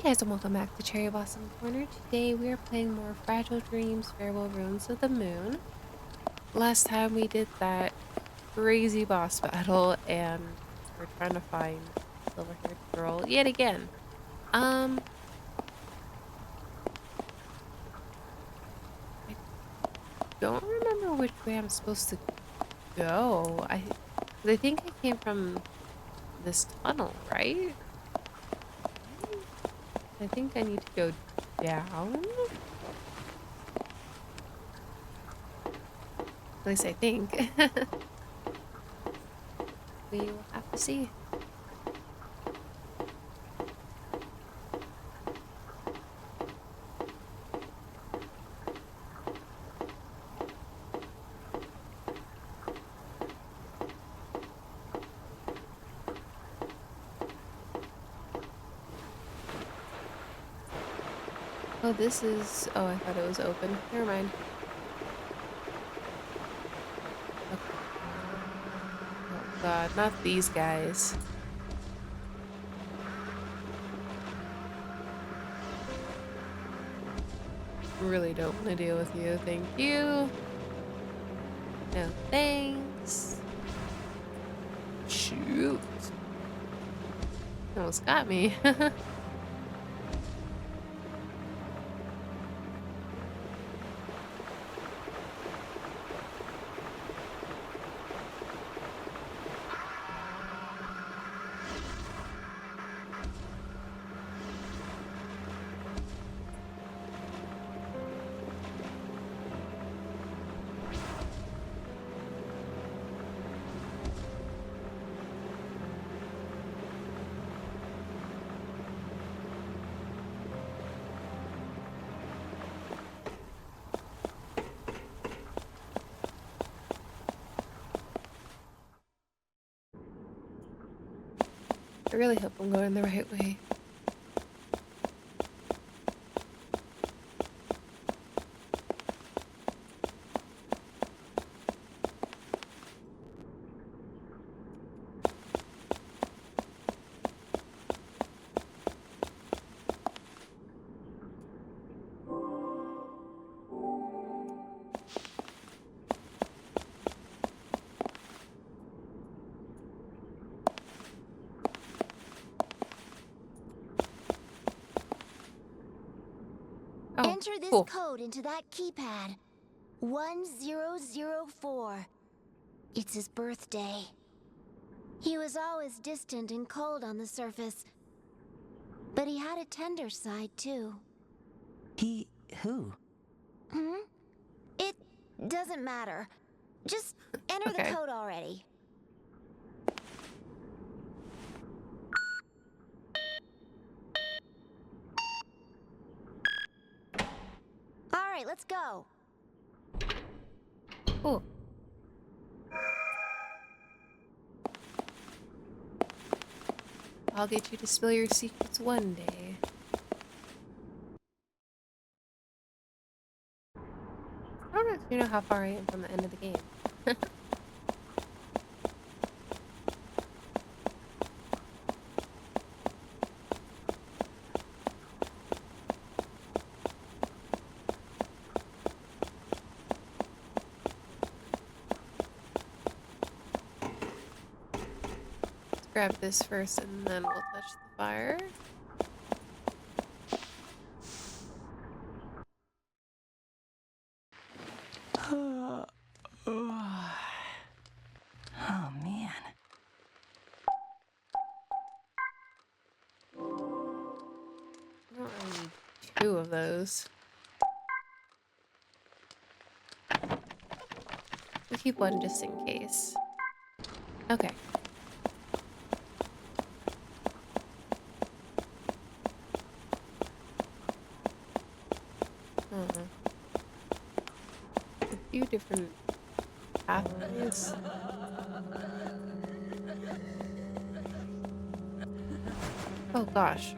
Guys, and welcome back to Cherry Blossom Corner. Today we are playing more Fragile Dreams, Farewell Ruins of the Moon. Last time we did that crazy boss battle and we're trying to find silver-haired girl yet again. I don't remember which way I'm supposed to go. I think I came from this tunnel, right? I think I need to go down. At least I think. We will have to see. Oh, this is... Oh, I thought it was open. Never mind. Okay. Oh god, not these guys. Really don't want to deal with you. Thank you. No thanks. Shoot. Almost got me. I really hope I'm going the right way. Oh, Enter this cool. code into that keypad. 1004. It's his birthday. He was always distant and cold on the surface, but he had a tender side too. Who? It doesn't matter. Just enter Okay. the code already. All right, let's go. Cool. I'll get you to spill your secrets one day. I don't actually know how far I am from the end of the game. Let's grab this first and then we'll touch the fire. Oh man. I don't really need two of those. We'll keep one just in case. Okay. A few different pathways. Oh gosh.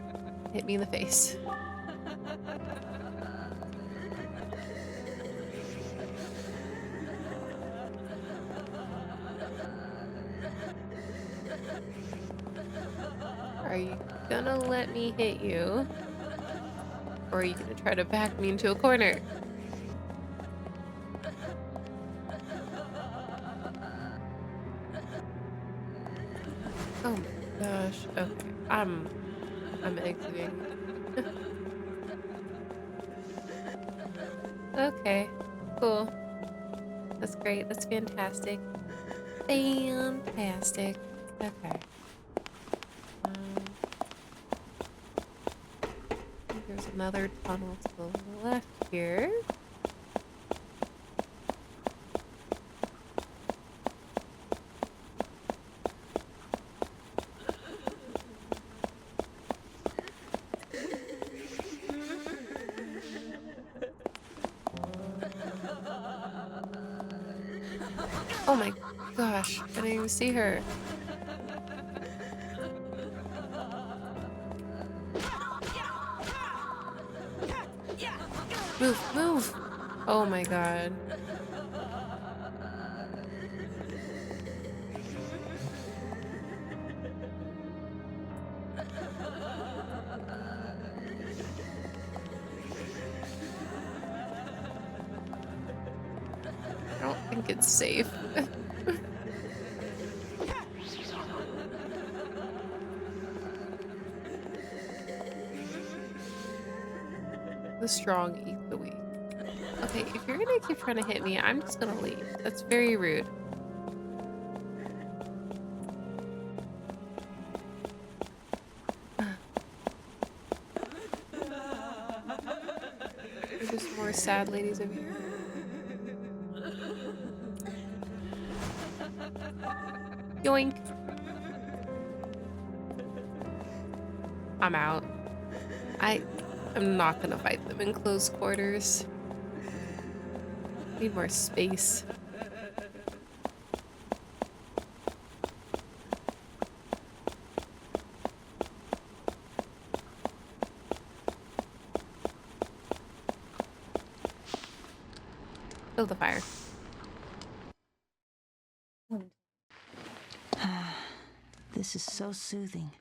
Hit me in the face. Are you gonna let me hit you? Or are you gonna try to back me into a corner? Oh my gosh. Okay. I'm exiting. Okay. Cool. That's great. That's fantastic. Fantastic. Okay. I think there's another tunnel to the left here. Oh my gosh. I didn't even see her. Move, move. Oh my god. I don't think it's safe. The strong eat the weak. Okay, if you're gonna keep trying to hit me, I'm just gonna leave. That's very rude. There's just more sad ladies over here. Yoink. I'm out. I'm not gonna fight them in close quarters. Need more space. Build the fire. This is so soothing.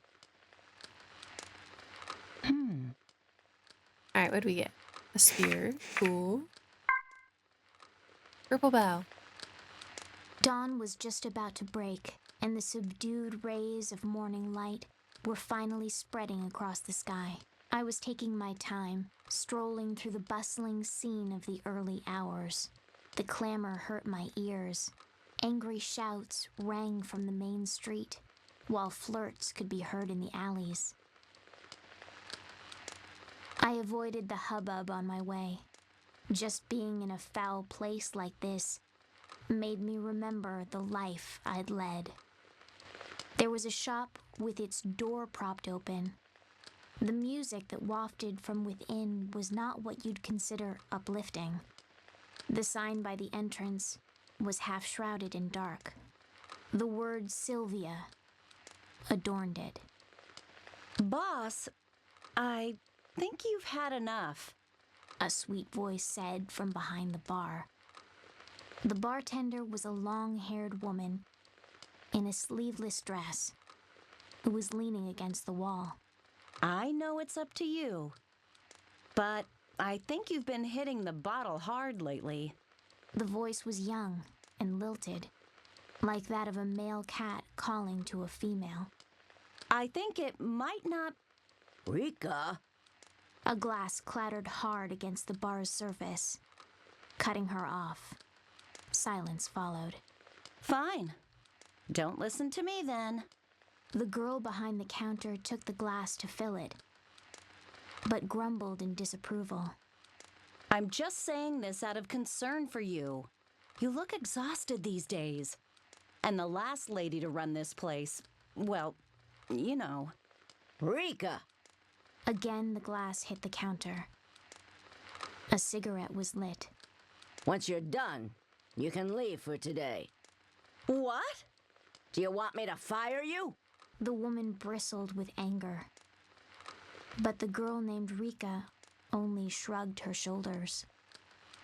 Alright, what do we get? A spear. Cool. Purple bow. Dawn was just about to break, and the subdued rays of morning light were finally spreading across the sky. I was taking my time, strolling through the bustling scene of the early hours. The clamor hurt my ears. Angry shouts rang from the main street, while flirts could be heard in the alleys. I avoided the hubbub on my way. Just being in a foul place like this made me remember the life I'd led. There was a shop with its door propped open. The music that wafted from within was not what you'd consider uplifting. The sign by the entrance was half shrouded in dark. The word Sylvia adorned it. Boss, I think you've had enough. A sweet voice said from behind the bar. The bartender was a long-haired woman in a sleeveless dress who was leaning against the wall. I know it's up to you, but I think you've been hitting the bottle hard lately. The voice was young and lilted, like that of a male cat calling to a female. I think it might not... Rika? A glass clattered hard against the bar's surface, cutting her off. Silence followed. Fine. Don't listen to me then. The girl behind the counter took the glass to fill it, but grumbled in disapproval. I'm just saying this out of concern for you. You look exhausted these days. And the last lady to run this place, well, you know. Rika! Again, the glass hit the counter. A cigarette was lit. Once you're done, you can leave for today. What? Do you want me to fire you? The woman bristled with anger. But the girl named Rika only shrugged her shoulders.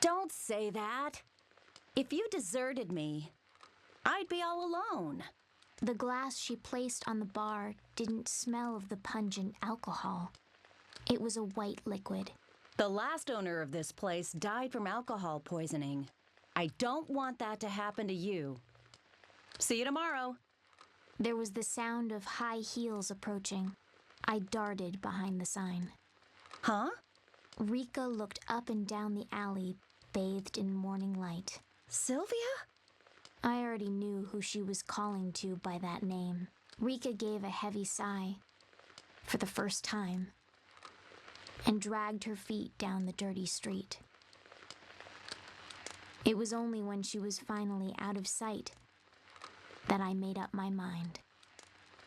Don't say that. If you deserted me, I'd be all alone. The glass she placed on the bar didn't smell of the pungent alcohol. It was a white liquid, The last owner of this place died from alcohol poisoning. I don't want that to happen to you. See you tomorrow. There was the sound of high heels approaching. I darted behind the sign. Huh? Rika looked up and down the alley, bathed in morning light. Sylvia? I already knew who she was calling to by that name. Rika gave a heavy sigh, for the first time, and dragged her feet down the dirty street. It was only when she was finally out of sight that I made up my mind.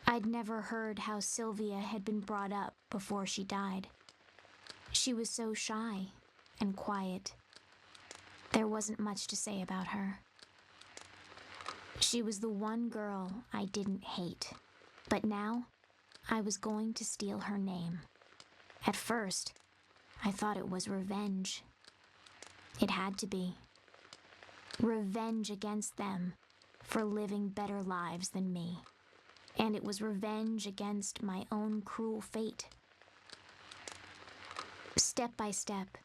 I'd never heard how Sylvia had been brought up before she died. She was so shy and quiet. There wasn't much to say about her. She was the one girl I didn't hate. But now, I was going to steal her name. At first, I thought it was revenge. It had to be. Revenge against them for living better lives than me. And it was revenge against my own cruel fate. Step by step,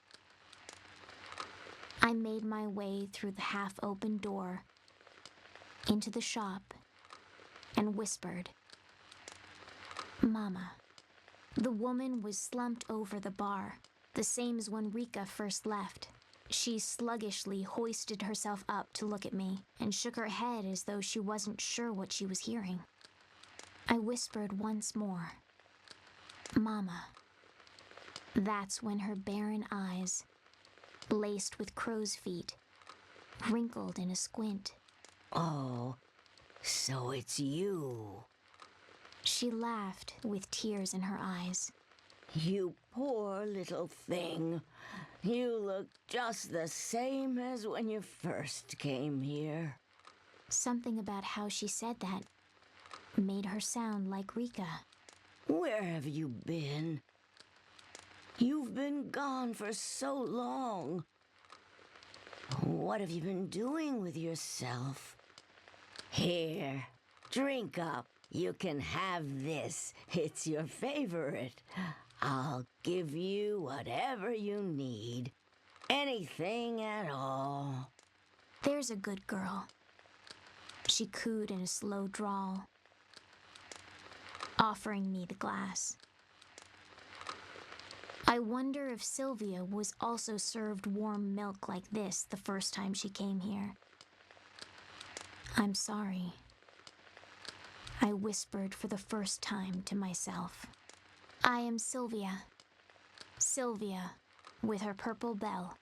I made my way through the half-open door into the shop and whispered, "Mama." The woman was slumped over the bar, the same as when Rika first left. She sluggishly hoisted herself up to look at me and shook her head as though she wasn't sure what she was hearing. I whispered once more, "Mama." That's when her barren eyes, laced with crow's feet, wrinkled in a squint. Oh, so it's you. She laughed with tears in her eyes. You poor little thing. You look just the same as when you first came here. Something about how she said that made her sound like Rika. Where have you been? You've been gone for so long. What have you been doing with yourself? Here, drink up. You can have this. It's your favorite. I'll give you whatever you need. Anything at all. There's a good girl, she cooed in a slow drawl, offering me the glass. I wonder if Sylvia was also served warm milk like this the first time she came here. "I'm sorry," I whispered for the first time to myself. "I am Sylvia. Sylvia, with her purple bell.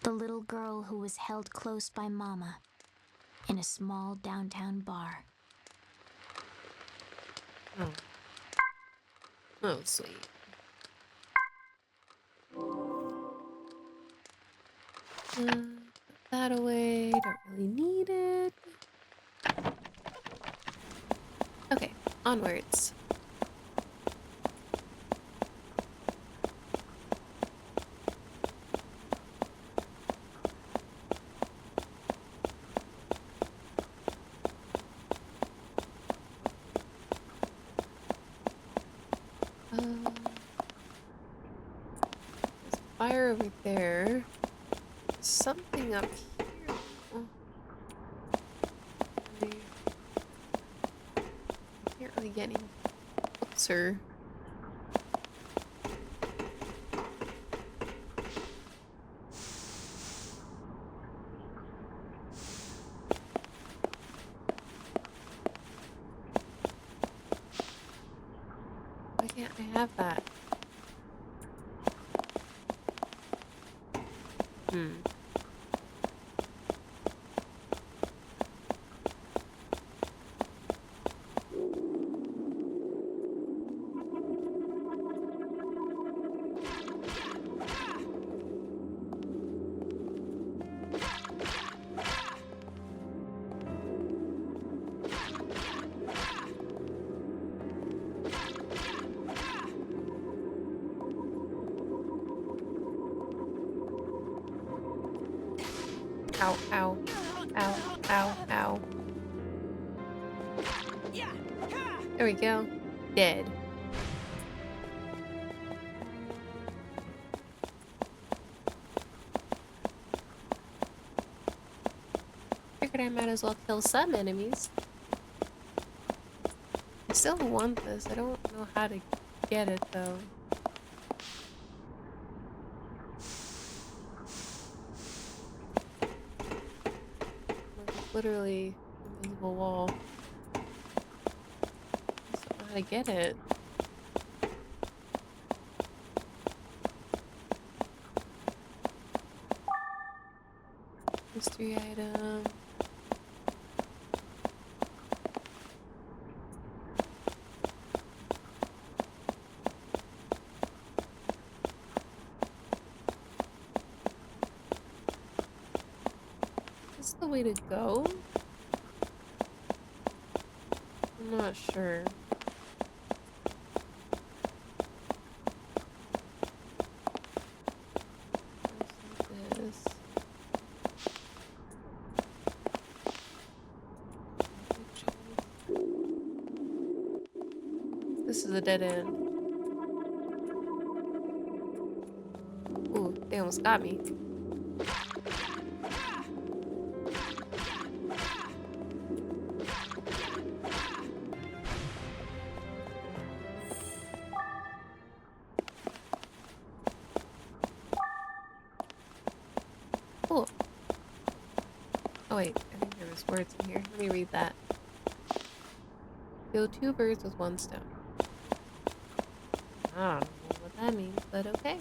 The little girl who was held close by Mama in a small downtown bar." Oh. Oh, sweet. Put that away. Don't really need it. Okay, onwards. There's a fire over there. Something up here. Oh. I can't really get any closer. Why can't I have that? Ow, ow, ow, ow, ow. There we go. Dead. figured I might as well kill some enemies. I still want this. I don't know how to get it though. It's literally invisible wall. I just don't know how to get it. Mystery item. Is this the way to go? I'm not sure. Where's this? This is a dead end. Ooh, they almost got me. Cool. Oh wait, I think there was words in here. Let me read that. Kill 2 birds with 1 stone. I don't know what that means, but okay.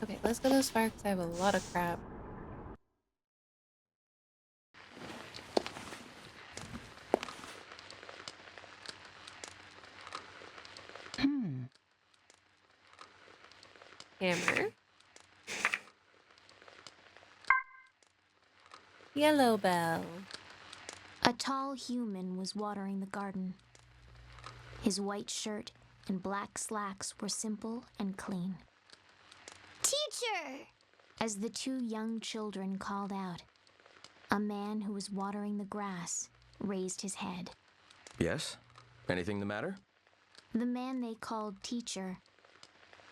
Okay, let's go this far because I have a lot of crap. Hammer. Yellow bell. A tall human was watering the garden. His white shirt and black slacks were simple and clean. Teacher! As the 2 young children called out, a man who was watering the grass raised his head. Yes? Anything the matter? The man they called teacher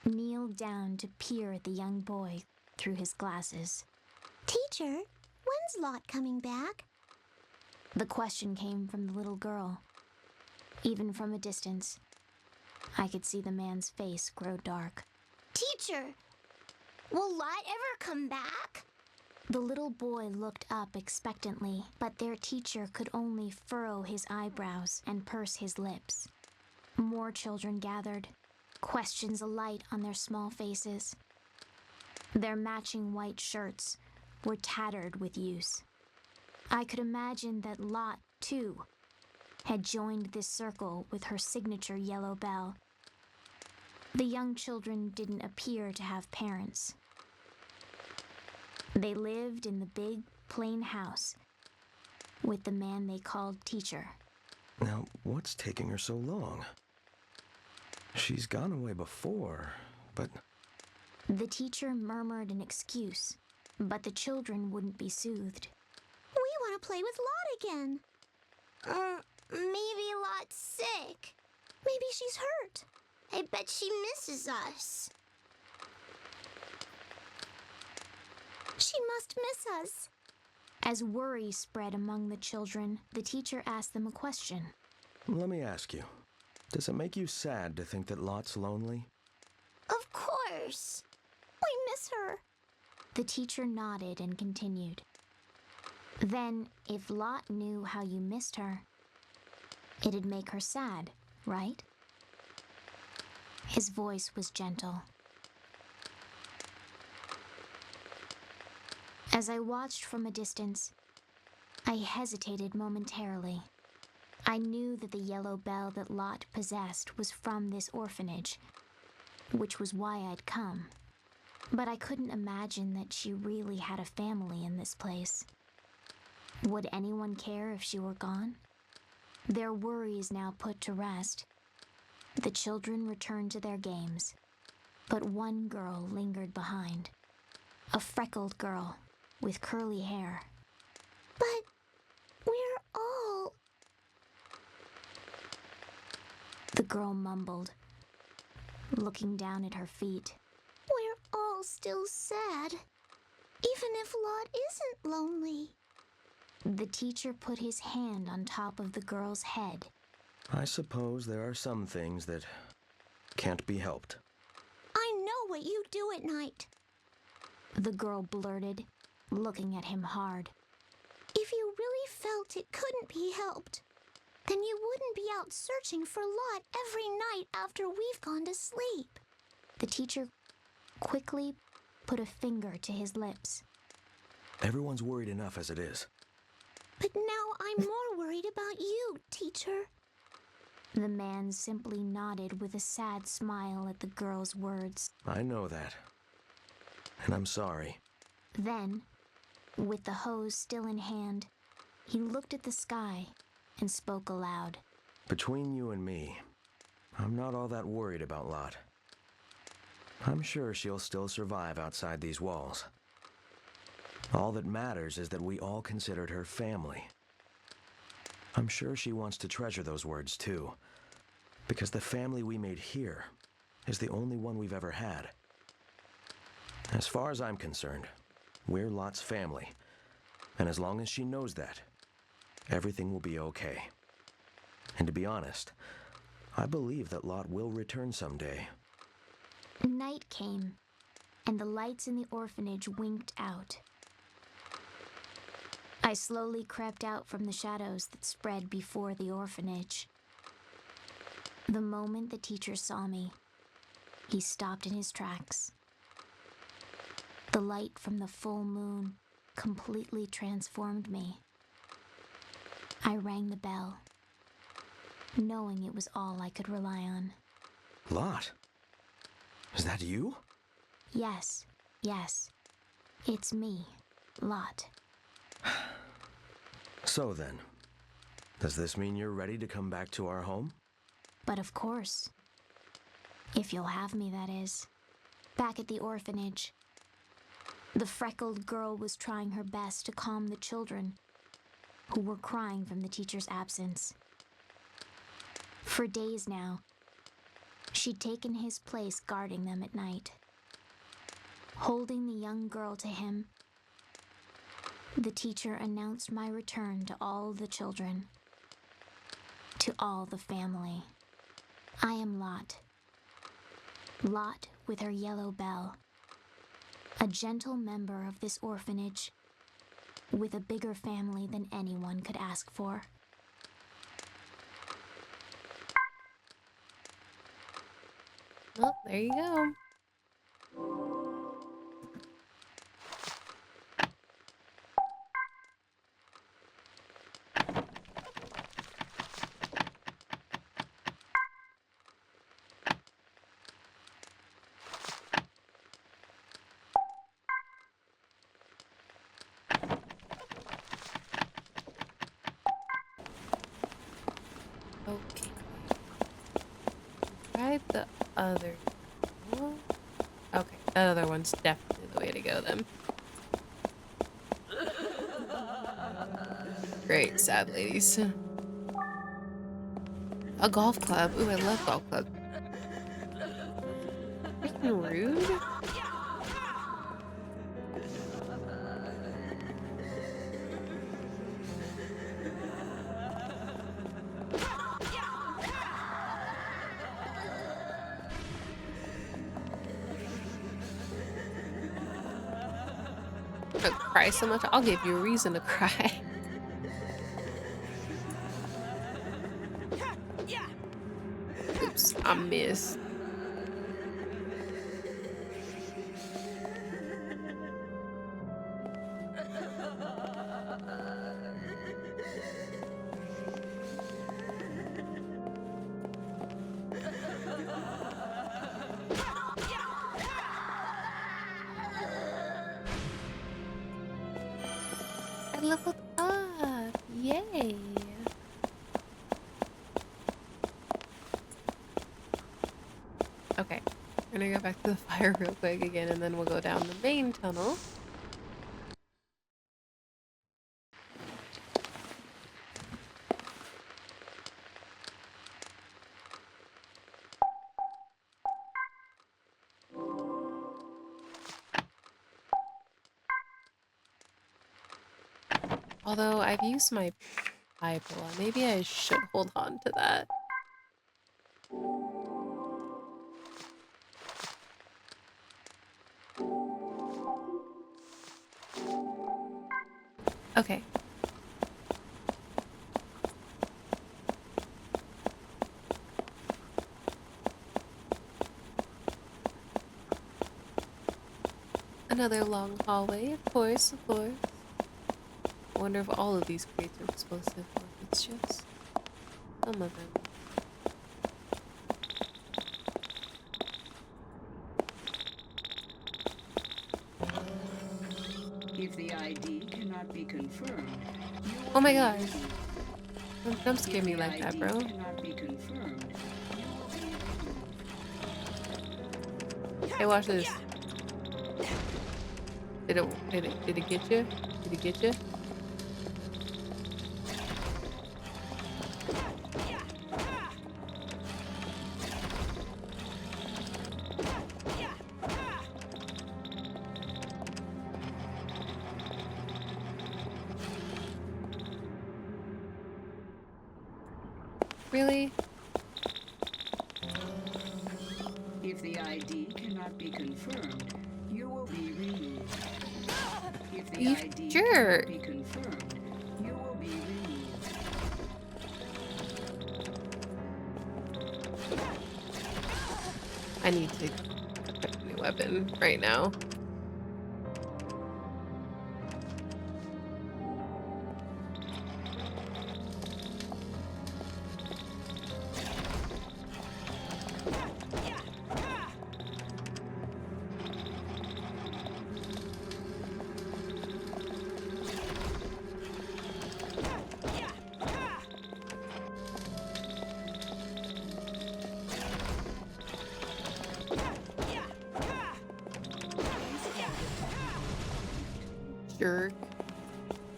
kneeled down to peer at the young boy through his glasses. Teacher, when's Lot coming back? The question came from the little girl. Even from a distance, I could see the man's face grow dark. Teacher, will Lot ever come back? The little boy looked up expectantly, but their teacher could only furrow his eyebrows and purse his lips. More children gathered, questions alight on their small faces. Their matching white shirts were tattered with use. I could imagine that Lot, too, had joined this circle with her signature yellow bell. The young children didn't appear to have parents. They lived in the big, plain house with the man they called teacher. Now, what's taking her so long? She's gone away before, but... The teacher murmured an excuse, but the children wouldn't be soothed. We want to play with Lot again. Maybe Lot's sick. Maybe she's hurt. I bet she misses us. She must miss us. As worry spread among the children, the teacher asked them a question. Let me ask you, does it make you sad to think that Lot's lonely? Of course. We miss her. The teacher nodded and continued. Then, if Lot knew how you missed her, it'd make her sad, right? His voice was gentle. As I watched from a distance, I hesitated momentarily. I knew that the yellow bell that Lot possessed was from this orphanage, which was why I'd come. But I couldn't imagine that she really had a family in this place. Would anyone care if she were gone? Their worries now put to rest, the children returned to their games, but one girl lingered behind. A freckled girl with curly hair. But we're all... The girl mumbled, looking down at her feet. We're all still sad. Even if Lot isn't lonely. The teacher put his hand on top of the girl's head. I suppose there are some things that can't be helped. I know what you do at night. The girl blurted, looking at him hard. If you really felt it couldn't be helped, then you wouldn't be out searching for Lot every night after we've gone to sleep. The teacher quickly put a finger to his lips. Everyone's worried enough as it is. But now I'm more worried about you, teacher. The man simply nodded with a sad smile at the girl's words. I know that. And I'm sorry. Then, with the hose still in hand, he looked at the sky and spoke aloud. Between you and me, I'm not all that worried about Lot. I'm sure she'll still survive outside these walls. All that matters is that we all considered her family. I'm sure she wants to treasure those words too, because the family we made here is the only one we've ever had. As far as I'm concerned, we're Lot's family, and as long as she knows that, everything will be okay. And to be honest, I believe that Lot will return someday. Night came, and the lights in the orphanage winked out. I slowly crept out from the shadows that spread before the orphanage. The moment the teacher saw me, he stopped in his tracks. The light from the full moon completely transformed me. I rang the bell, knowing it was all I could rely on. Lot? Is that you? Yes. It's me, Lot. So then, does this mean you're ready to come back to our home? But of course. If you'll have me, that is. Back at the orphanage, the freckled girl was trying her best to calm the children who were crying from the teacher's absence. For days now, she'd taken his place guarding them at night. Holding the young girl to him, the teacher announced my return to all the children, to all the family. I am Lot. Lot with her yellow bell. A gentle member of this orphanage, with a bigger family than anyone could ask for. Well, there you go. Okay. Try the other one. Okay, that other one's definitely the way to go then. Great, sad ladies. A golf club. Ooh, I love golf clubs. Freaking rude. Don't cry so much. I'll give you a reason to cry. Oops, I missed. I leveled up. Yay. Okay, we're gonna go back to the fire real quick again, and then we'll go down the main tunnel. Although I've used my pie pillow. Maybe I should hold on to that. Okay. Another long hallway, of course, of course. I wonder if all of these crates are explosive or if it's just some of them. If the ID cannot be confirmed, Oh my gosh. Don't jump scare me like that, bro. cannot be confirmed. Hey, watch this. Did it get you? Did it get you? Really? If the ID cannot be confirmed, you will be removed. If the You ID jerk. cannot be confirmed, you will be removed. I need to equip a new weapon right now. Jerk.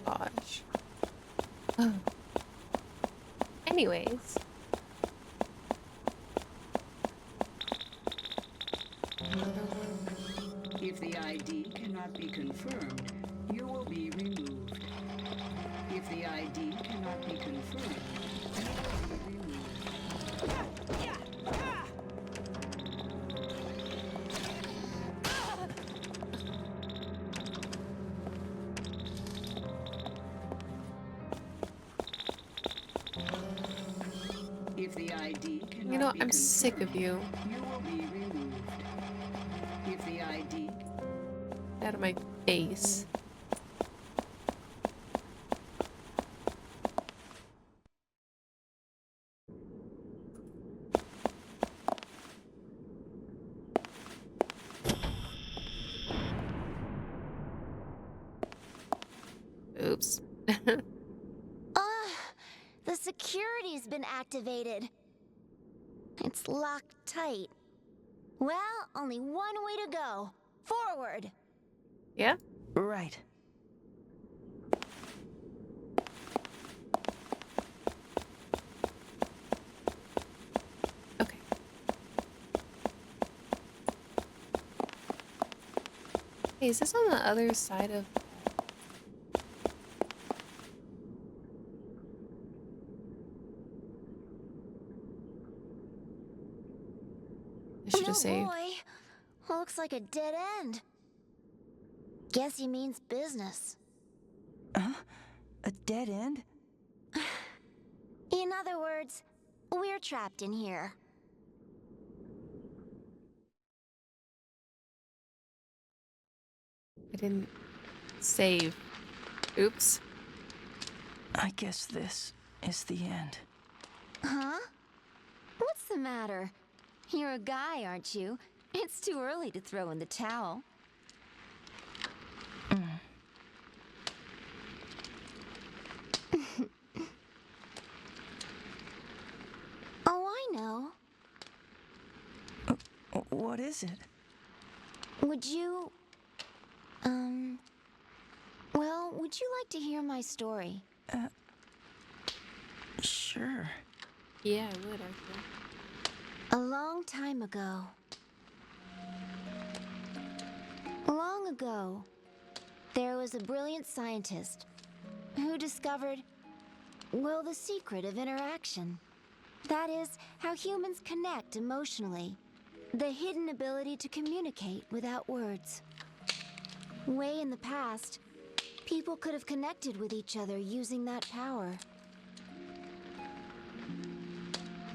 Gosh. Anyways. If the ID cannot be confirmed, you will be removed. If the ID cannot be confirmed, you will be removed. If the ID cannot You know, be I'm sick of you. confirmed, you will be removed. If the ID Out of my face. Oops. The security's been activated. It's locked tight. Well, only one way to go. Forward. Yeah? Right. Okay. Hey, is this on the other side of... I should have saved. Boy. Looks like a dead end. Guess he means business. Huh? A dead end? In other words, we're trapped in here. I didn't save. Oops. I guess this is the end. Huh? What's the matter? You're a guy, aren't you? It's too early to throw in the towel. Oh, I know. What is it? Would you... Well, would you like to hear my story? Sure. Yeah, I would, actually. A long time ago. Long ago, there was a brilliant scientist. who discovered, well, the secret of interaction. That is, how humans connect emotionally. The hidden ability to communicate without words. Way in the past, people could have connected with each other using that power.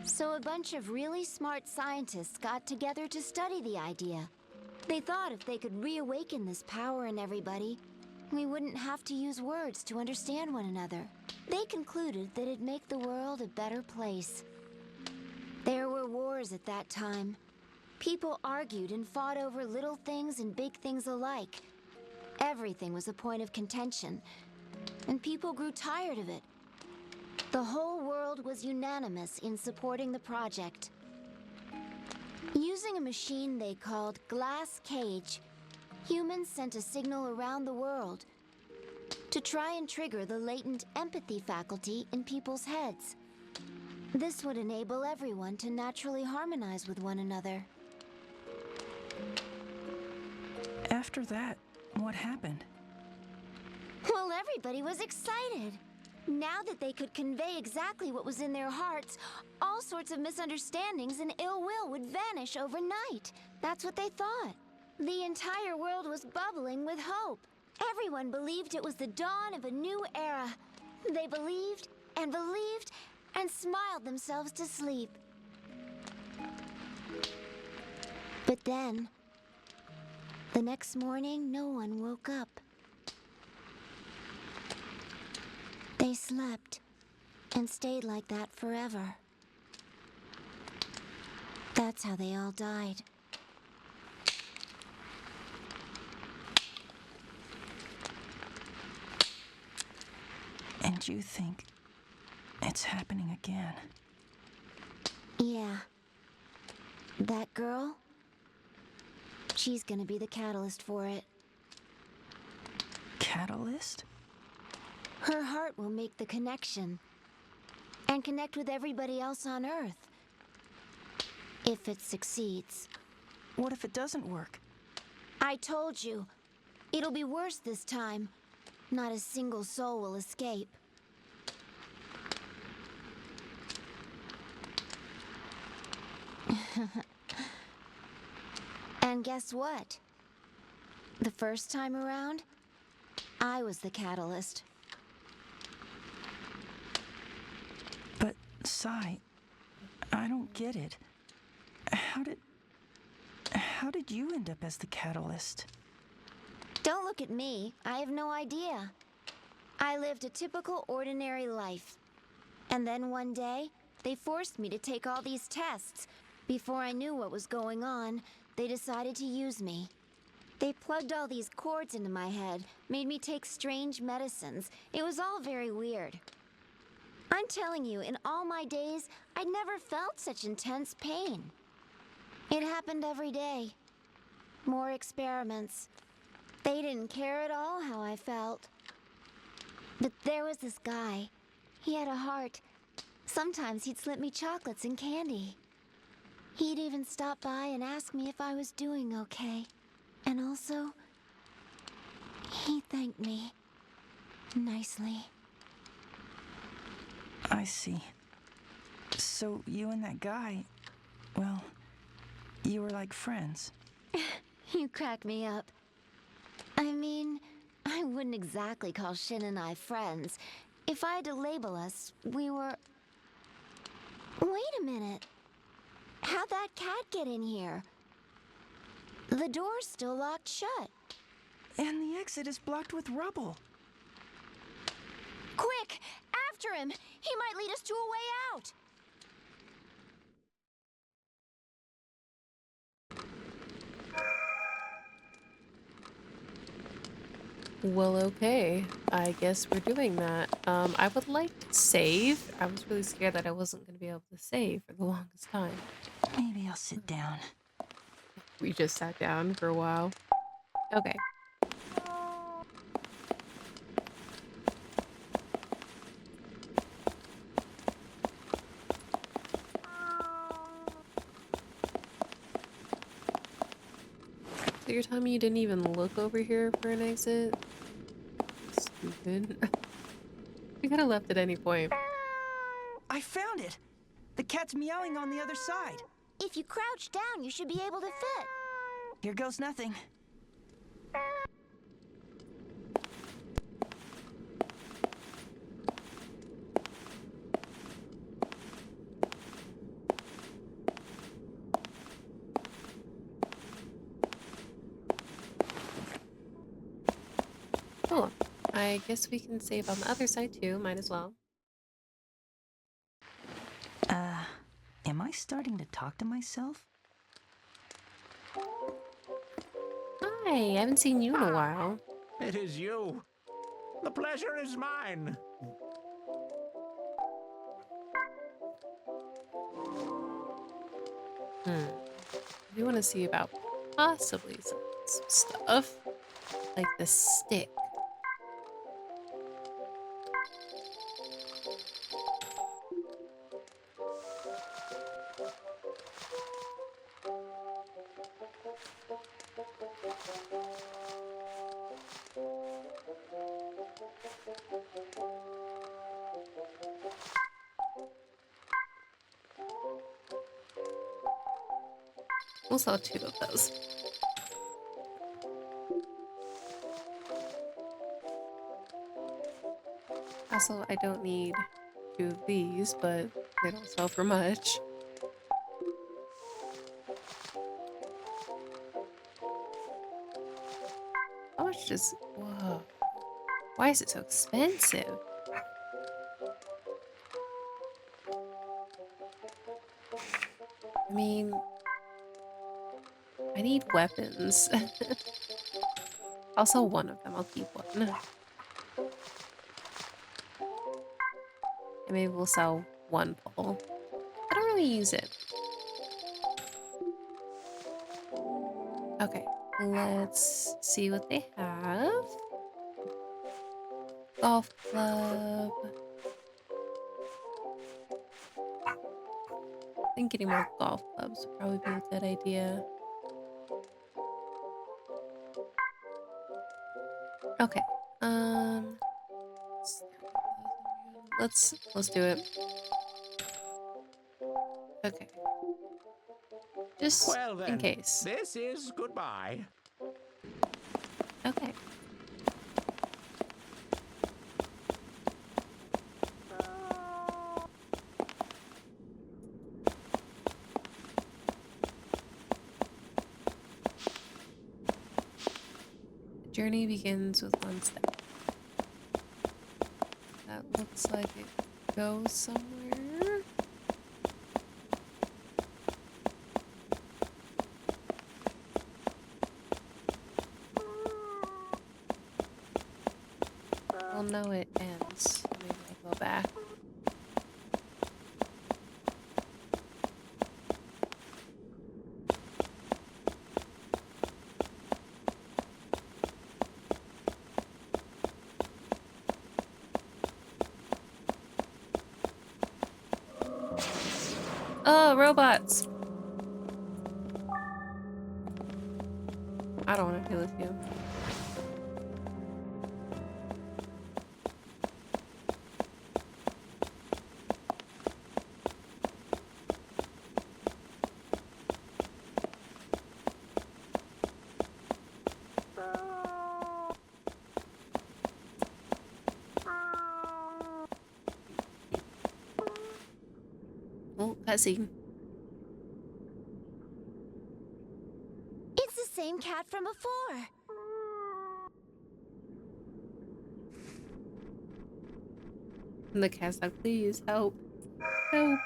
So a bunch of really smart scientists got together to study the idea. They thought if they could reawaken this power in everybody, we wouldn't have to use words to understand one another. They concluded that it'd make the world a better place. There were wars at that time. People argued and fought over little things and big things alike. Everything was a point of contention, and people grew tired of it. The whole world was unanimous in supporting the project. Using a machine they called Glass Cage, humans sent a signal around the world to try and trigger the latent empathy faculty in people's heads. This would enable everyone to naturally harmonize with one another. After that, what happened? Well, everybody was excited. Now that they could convey exactly what was in their hearts, all sorts of misunderstandings and ill will would vanish overnight. That's what they thought. The entire world was bubbling with hope. Everyone believed it was the dawn of a new era. They believed and believed and smiled themselves to sleep. But then, the next morning, no one woke up. They slept and stayed like that forever. That's how they all died. And you think it's happening again? Yeah. That girl? She's gonna be the catalyst for it. Catalyst? Her heart will make the connection and connect with everybody else on Earth. If it succeeds. What if it doesn't work? I told you. It'll be worse this time. Not a single soul will escape. And guess what? The first time around, I was the catalyst. But, Sai, I don't get it. How did you end up as the catalyst? Don't look at me. I have no idea. I lived a typical ordinary life. And then one day, they forced me to take all these tests. Before I knew what was going on, they decided to use me. They plugged all these cords into my head, made me take strange medicines. It was all very weird. I'm telling you, in all my days, I'd never felt such intense pain. It happened every day. More experiments. They didn't care at all how I felt. But there was this guy. He had a heart. Sometimes he'd slip me chocolates and candy. He'd even stop by and ask me if I was doing okay. And also, he thanked me nicely. I see. So you and that guy, well, you were like friends. You crack me up. I mean, I wouldn't exactly call Shin and I friends. If I had to label us, we were... Wait a minute. How'd that cat get in here? The door's still locked shut. And the exit is blocked with rubble. Quick! After him! He might lead us to a way out! Well, okay. I guess we're doing that. I would like to save. I was really scared that I wasn't going to be able to save for the longest time. Maybe I'll sit down. We just sat down for a while. Okay. So you're telling me you didn't even look over here for an exit? Stupid. We could have left at any point. I found it! The cat's meowing on the other side. If you crouch down, you should be able to fit. Here goes nothing. Cool. I guess we can save on the other side too. Might as well. Am I starting to talk to myself? Hi, I haven't seen you in a while. It is you. The pleasure is mine. We want to see about possibly some stuff. Like the stick. We'll sell 2 of those. Also, I don't need 2 of these, but they don't sell for much. How much does... Whoa. Why is it so expensive? I mean... I need weapons. I'll sell 1 of them. I'll keep 1. And maybe we'll sell 1 pole. I don't really use it. Okay, let's see what they have. Golf club. I think getting more golf clubs would probably be a good idea. Okay. Let's do it. Okay. Just Well then, in case. this is goodbye. Okay. The journey begins with 1 step. That looks like it goes somewhere. Well, no, it ends. Maybe I'll go back. Oh, robots! I don't want to deal with you. Oh, cutscene. It's the same cat from before. And the cat's like, please help. Help.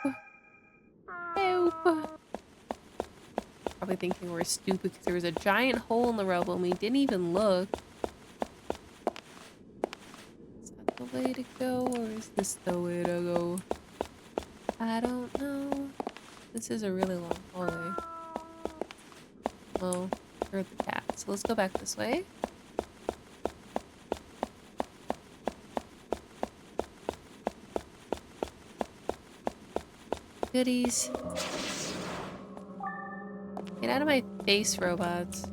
Help. Probably thinking we're stupid because there was a giant hole in the rubble and we didn't even look. Is that the way to go, or is this the way to go? I don't know. This is a really long hallway. Well, for the cat. So let's go back this way. Goodies. Get out of my face, robots.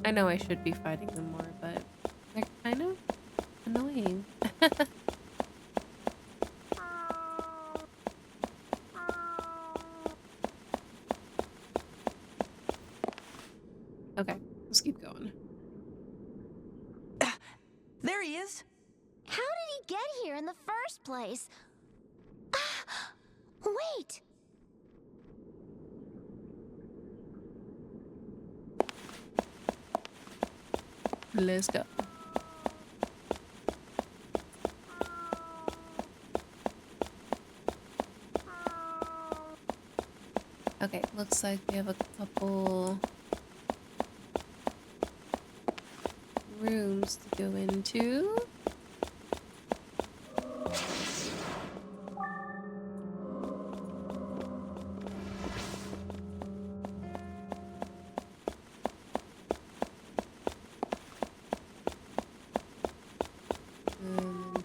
I know I should be fighting them more, but they're kind of annoying. Okay, let's keep going. There he is. How did he get here in the first place? Wait! Let's go. Okay, looks like we have a couple rooms to go into.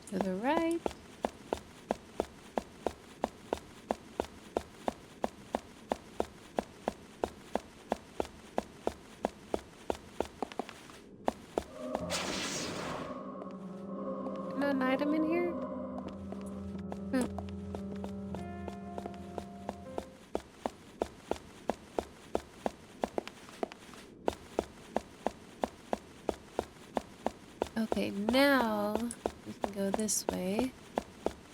To the right. Not an item in here? Okay, now we can go this way.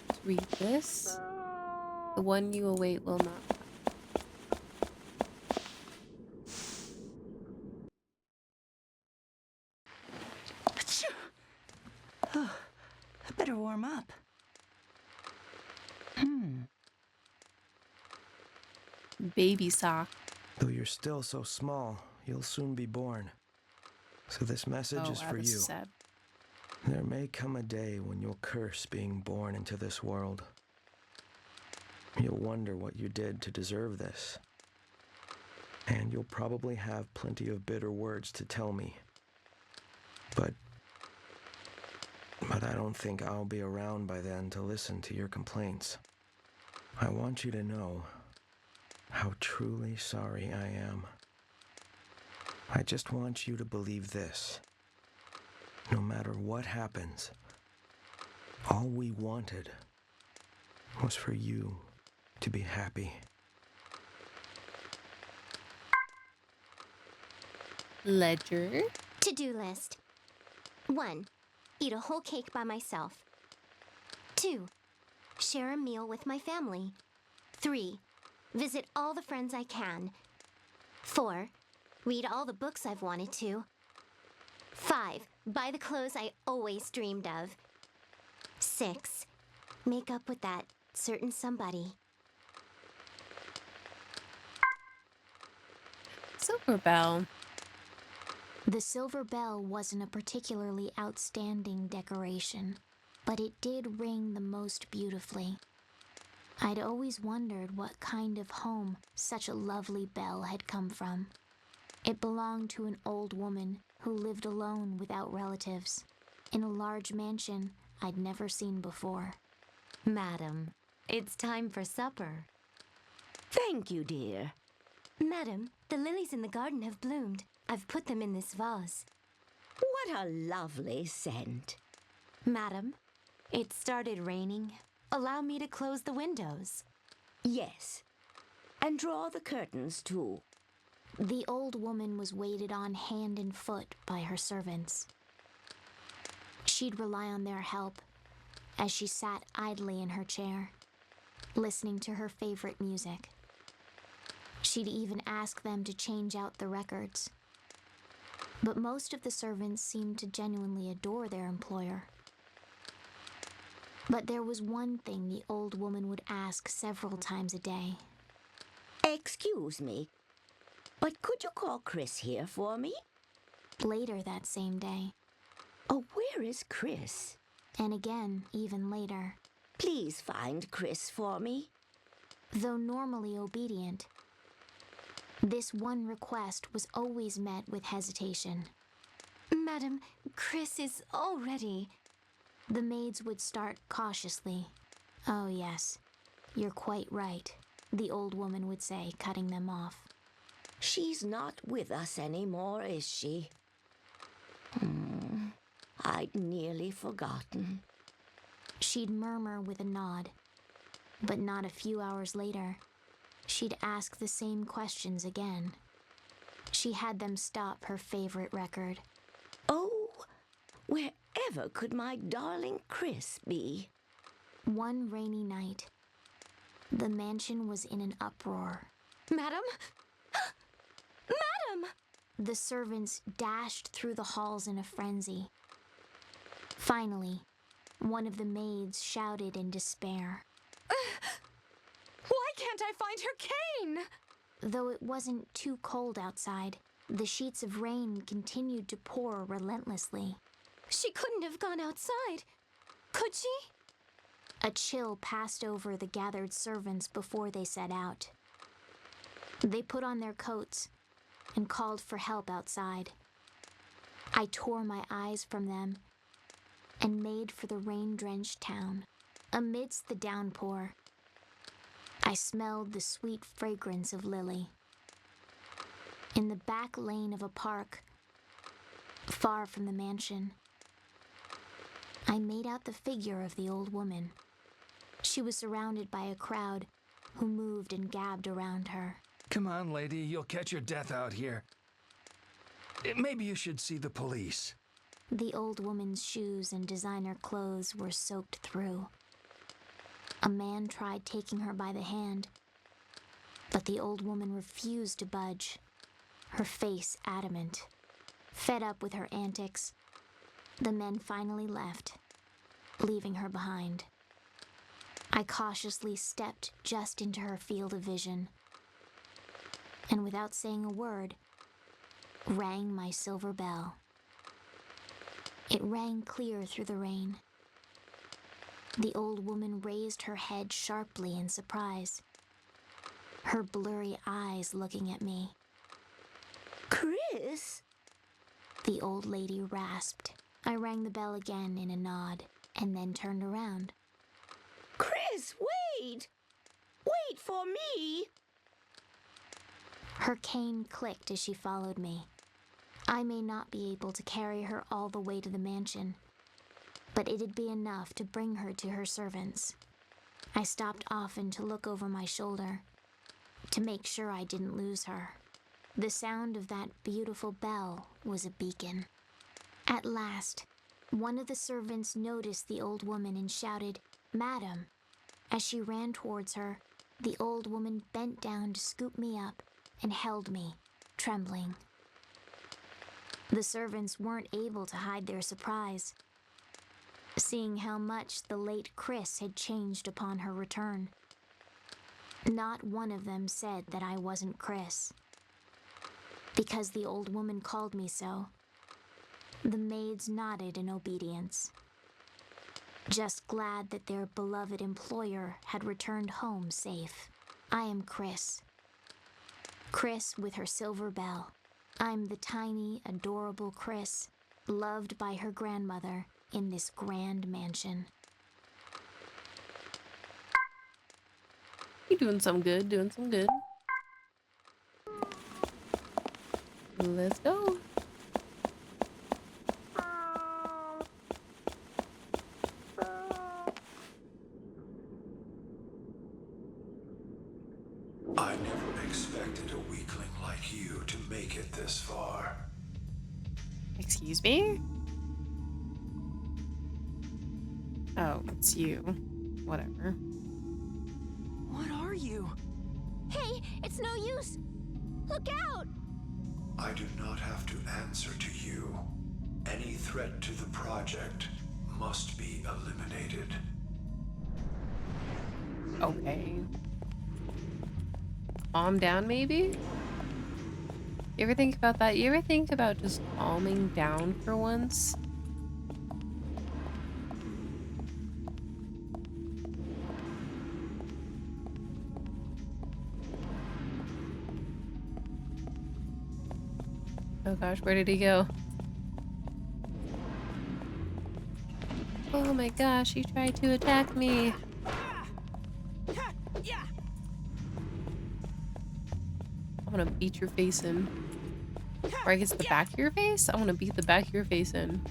Let's read this. The one you await will not. Oh, I better warm up. Baby sock. Though you're still so small, you'll soon be born. So this message is for this you. is sad. There may come a day when you'll curse being born into this world. You'll wonder what you did to deserve this. And you'll probably have plenty of bitter words to tell me. But I don't think I'll be around by then to listen to your complaints. I want you to know how truly sorry I am. I just want you to believe this. No matter what happens, all we wanted was for you to be happy. Ledger. To-do list. 1. Eat a whole cake by myself. 2. Share a meal with my family. 3. Visit all the friends I can. 4. Read all the books I've wanted to. 5. Buy the clothes I always dreamed of. 6. Make up with that certain somebody. Silver bell. The silver bell wasn't a particularly outstanding decoration, but it did ring the most beautifully. I'd always wondered what kind of home such a lovely bell had come from. It belonged to an old woman who lived alone without relatives, in a large mansion I'd never seen before. Madam, it's time for supper. Thank you, dear. Madam, the lilies in the garden have bloomed. I've put them in this vase. What a lovely scent. Madam, it started raining. Allow me to close the windows. Yes. And draw the curtains, too. The old woman was waited on hand and foot by her servants. She'd rely on their help as she sat idly in her chair, listening to her favorite music. She'd even ask them to change out the records. But most of the servants seemed to genuinely adore their employer. But there was one thing the old woman would ask several times a day. Excuse me, but could you call Chris here for me? Later that same day, Oh, where is Chris? and again even later, Please find Chris for me. though normally obedient, this one request was always met with hesitation. Madam, Chris is already... The maids would start cautiously. "Oh yes, you're quite right," the old woman would say, cutting them off. She's not with us anymore, is she? I'd nearly forgotten. She'd murmur with a nod, but not a few hours later, she'd ask the same questions again. She had them stop her favorite record. Oh, wherever could my darling Chris be? One rainy night, the mansion was in an uproar. Madam? Madam! The servants dashed through the halls in a frenzy. Finally, one of the maids shouted in despair. Why can't I find her cane? Though it wasn't too cold outside, the sheets of rain continued to pour relentlessly. She couldn't have gone outside. Could she? A chill passed over the gathered servants before they set out. They put on their coats and called for help outside. I tore my eyes from them and made for the rain-drenched town. Amidst the downpour, I smelled the sweet fragrance of Lily. In the back lane of a park, far from the mansion, I made out the figure of the old woman. She was surrounded by a crowd who moved and gabbed around her. Come on, lady, you'll catch your death out here. Maybe you should see the police. The old woman's shoes and designer clothes were soaked through. A man tried taking her by the hand, but the old woman refused to budge, her face adamant. Fed up with her antics, the men finally left, leaving her behind. I cautiously stepped just into her field of vision, and without saying a word, rang my silver bell. It rang clear through the rain. The old woman raised her head sharply in surprise, her blurry eyes looking at me. Chris? The old lady rasped. I rang the bell again in a nod, and then turned around. Chris, wait! Wait for me! Her cane clicked as she followed me. I may not be able to carry her all the way to the mansion, but it'd be enough to bring her to her servants. I stopped often to look over my shoulder, to make sure I didn't lose her. The sound of that beautiful bell was a beacon. At last, one of the servants noticed the old woman and shouted, "Madam." As she ran towards her, the old woman bent down to scoop me up and held me, trembling. The servants weren't able to hide their surprise, seeing how much the late Chris had changed upon her return. Not one of them said that I wasn't Chris, because the old woman called me so. The maids nodded in obedience, just glad that their beloved employer had returned home safe. I am Chris. Chris with her silver bell. I'm the tiny, adorable Chris, loved by her grandmother in this grand mansion. You doing some good, doing some good. Let's go. I never expected a weakling like you to make it this far. Excuse me? Oh, it's you. Whatever. What are you? Hey, it's no use! Look out! I do not have to answer to you. Any threat to the project must be eliminated. Okay. Calm down, maybe? You ever think about that? You ever think about just calming down for once? Oh gosh, where did he go? Oh my gosh, he tried to attack me. I'm gonna beat your face in. Or I guess the back of your face? I wanna beat the back of your face in.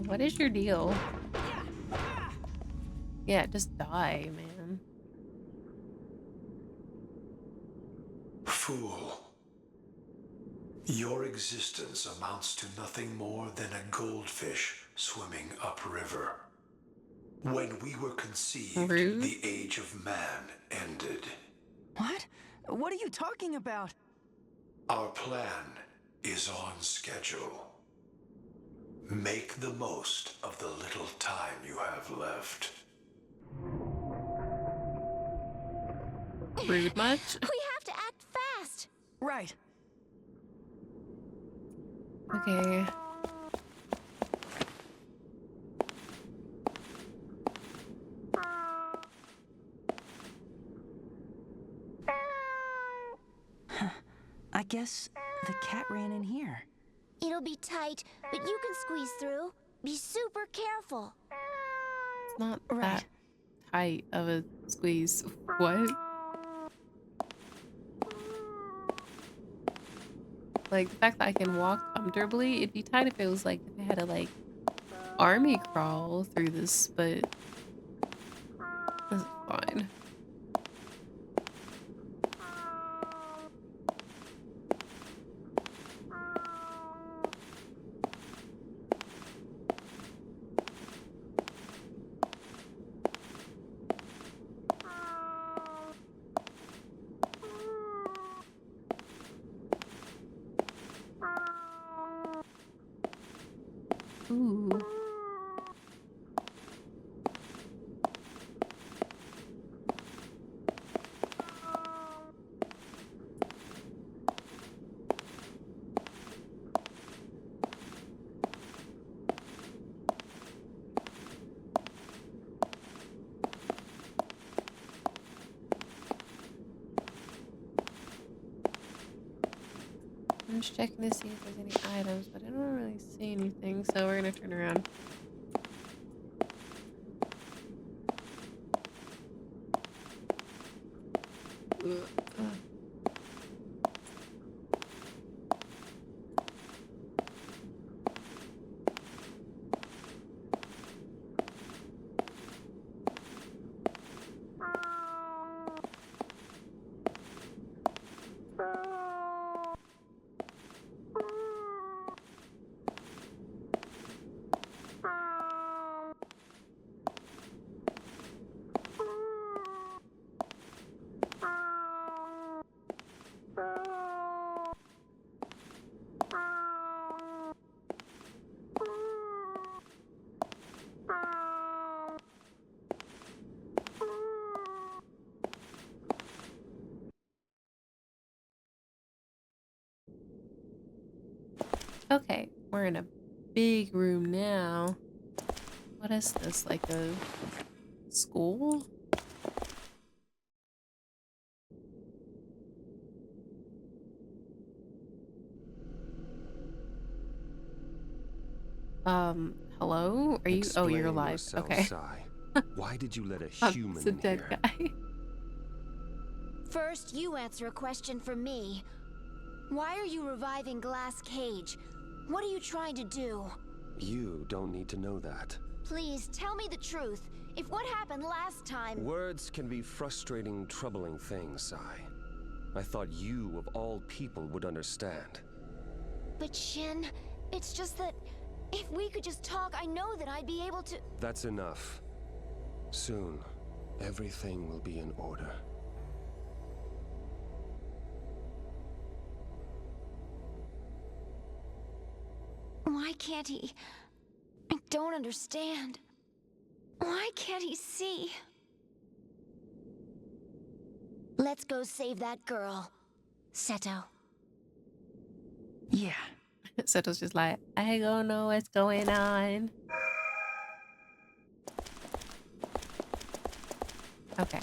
What is your deal? Yeah, just die, man. Fool. Your existence amounts to nothing more than a goldfish swimming upriver. When we were conceived, Rude. the age of man ended. What? What are you talking about? Our plan is on schedule. Make the most of the little time you have left. Rude much? We have to act fast. Right. Okay. I guess the cat ran in here. It'll be tight, but you can squeeze through. Be super careful. It's not Right. that tight of a squeeze. What? Like, the fact that I can walk comfortably, it'd be tight if it was like, if I had to, like, army crawl through this, but this is fine. Ooh. I'm just checking to see if there's any items, but I don't really see anything, so we're gonna turn around. Ugh. Okay, we're in a big room now. What is this, like a school? Hello? Are you? Oh, you're Explain alive. yourself, Okay. Sai. Why did you let a I'm human just a in dead here? guy. First, you answer a question for me. Why are you reviving Glass Cage? What are you trying to do? You don't need to know that. Please, tell me the truth. If what happened last time... Words can be frustrating, troubling things, Sai. I thought you, of all people, would understand. But Shin, it's just that... if we could just talk, I know that I'd be able to... That's enough. Soon, everything will be in order. Why can't he... I don't understand. Why can't he see? Let's go save that girl. Seto. Yeah. Seto's just like, I don't know what's going on. Okay.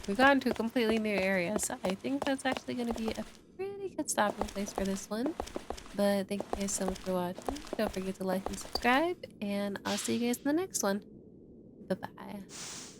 We've gone to a completely new area, so I think that's actually going to be a pretty good stopping place for this one. But thank you guys so much for watching. Don't forget to like and subscribe, and I'll see you guys in the next one. Bye-bye.